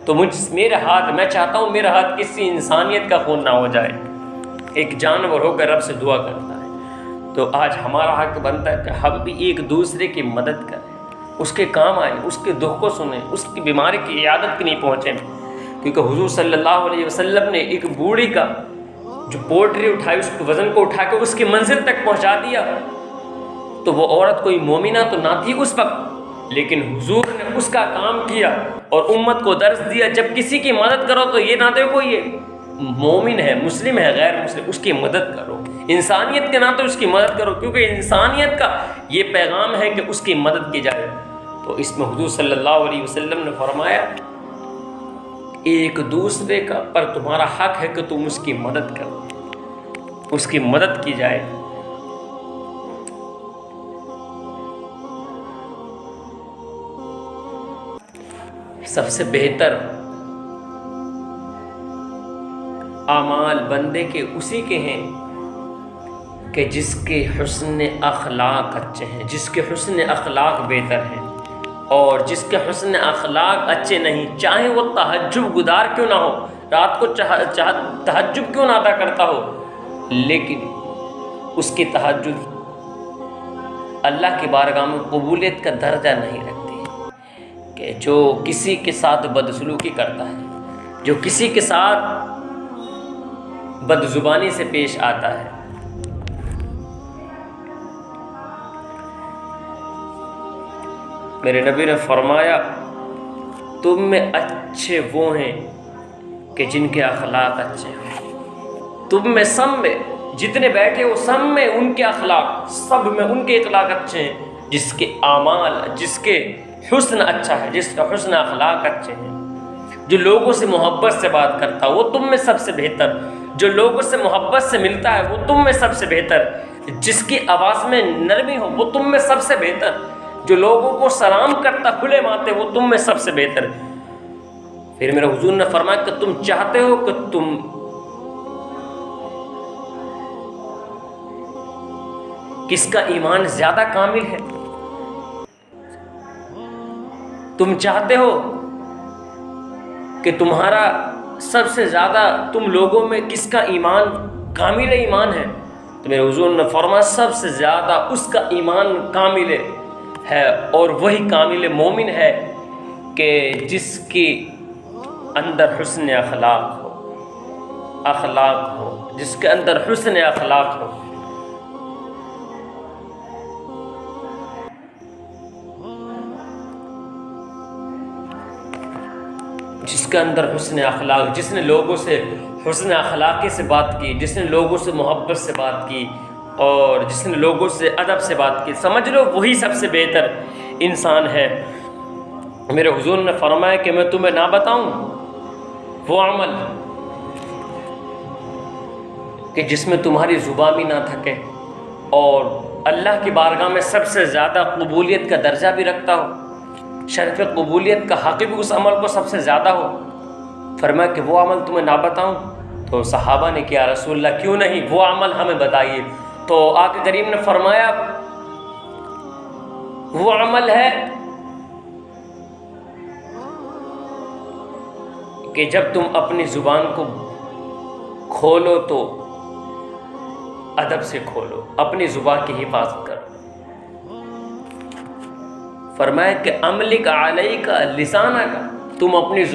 تو میں چاہتا ہوں میرا ہاتھ کسی انسانیت کا خون نہ ہو جائے، ایک جانور ہو کر رب سے دعا کرتا ہے۔ تو آج ہمارا حق بنتا ہے کہ ہم بھی ایک دوسرے کی مدد کریں، اس کے کام آئیں، اس کے دکھ کو سنیں، اس کی بیماری کی عیادت کے نہیں پہنچیں، کیونکہ حضور صلی اللہ علیہ وسلم نے ایک بوڑھی کا جو پوٹری اٹھائی، اس کے وزن کو اٹھا کے اس کی منزل تک پہنچا دیا، تو وہ عورت کوئی مومنہ تو نہ تھی اس وقت، لیکن حضور نے اس کا کام کیا اور امت کو درس دیا، جب کسی کی مدد کرو تو یہ نہ دیکھو یہ مومن ہے، مسلم ہے، غیر مسلم، اس کی مدد کرو، انسانیت کے ناطے اس کی مدد کرو، کیونکہ انسانیت کا یہ پیغام ہے کہ اس کی مدد کی جائے۔ تو اس میں حضور صلی اللہ علیہ وسلم نے فرمایا ایک دوسرے کا پر تمہارا حق ہے کہ تم اس کی مدد کرو، اس کی مدد کی جائے۔ سب سے بہتر اعمال بندے کے اسی کے ہیں کہ جس کے حسن اخلاق اچھے ہیں، جس کے حسن اخلاق بہتر ہیں، اور جس کے حسن اخلاق اچھے نہیں، چاہے وہ تہجد گزار کیوں نہ ہو، رات کو تہجد کیوں نہ ادا کرتا ہو، لیکن اس کی تہجد اللہ کی بارگاہ میں قبولیت کا درجہ نہیں رکھتی، کہ جو کسی کے ساتھ بدسلوکی کرتا ہے، جو کسی کے ساتھ بدزبانی سے پیش آتا ہے۔ میرے نبی نے فرمایا تم میں اچھے وہ ہیں کہ جن کے اخلاق اچھے ہیں، تم میں سب میں جتنے بیٹھے ہو سب میں ان کے اخلاق، سب میں ان کے اخلاق اچھے ہیں، جس کے اعمال، جس کے حسن اچھا ہے، جس کا حسن اخلاق اچھے ہیں، جو لوگوں سے محبت سے بات کرتا ہے وہ تم میں سب سے بہتر، جو لوگوں سے محبت سے ملتا ہے وہ تم میں سب سے بہتر، جس کی آواز میں نرمی ہو وہ تم میں سب سے بہتر، جو لوگوں کو سلام کرتا کھلے ماتے وہ تم میں سب سے بہتر۔ پھر میرے حضور نے فرمایا کہ تم چاہتے ہو کہ تم کس کا ایمان زیادہ کامل ہے، تم چاہتے ہو کہ تمہارا سب سے زیادہ تم لوگوں میں کس کا ایمان کامل ایمان ہے، تو میرے حضور نے فرمایا سب سے زیادہ اس کا ایمان کامل ہے، اور وہی کامل مومن ہے کہ جس کی اندر حسن اخلاق ہو، جس کے اندر حسن اخلاق ہو۔ جس کے اندر حسن اخلاق، جس نے لوگوں سے حسن اخلاقی سے بات کی، جس نے لوگوں سے محبت سے بات کی، اور جس نے لوگوں سے ادب سے بات کی، سمجھ لو وہی سب سے بہتر انسان ہے۔ میرے حضور نے فرمایا کہ میں تمہیں نہ بتاؤں وہ عمل کہ جس میں تمہاری زبان بھی نہ تھکے اور اللہ کی بارگاہ میں سب سے زیادہ قبولیت کا درجہ بھی رکھتا ہو، شرف قبولیت کا حق بھی اس عمل کو سب سے زیادہ ہو۔ فرمایا کہ وہ عمل تمہیں نہ بتاؤں، تو صحابہ نے کیا رسول اللہ کیوں نہیں، وہ عمل ہمیں بتائیے۔ تو آقا کریم نے فرمایا وہ عمل ہے کہ جب تم اپنی زبان کو کھولو تو ادب سے کھولو، اپنی زبان کی حفاظت کرو۔ فرمایا کہ املک علیک لسانک، تم اپنی زبان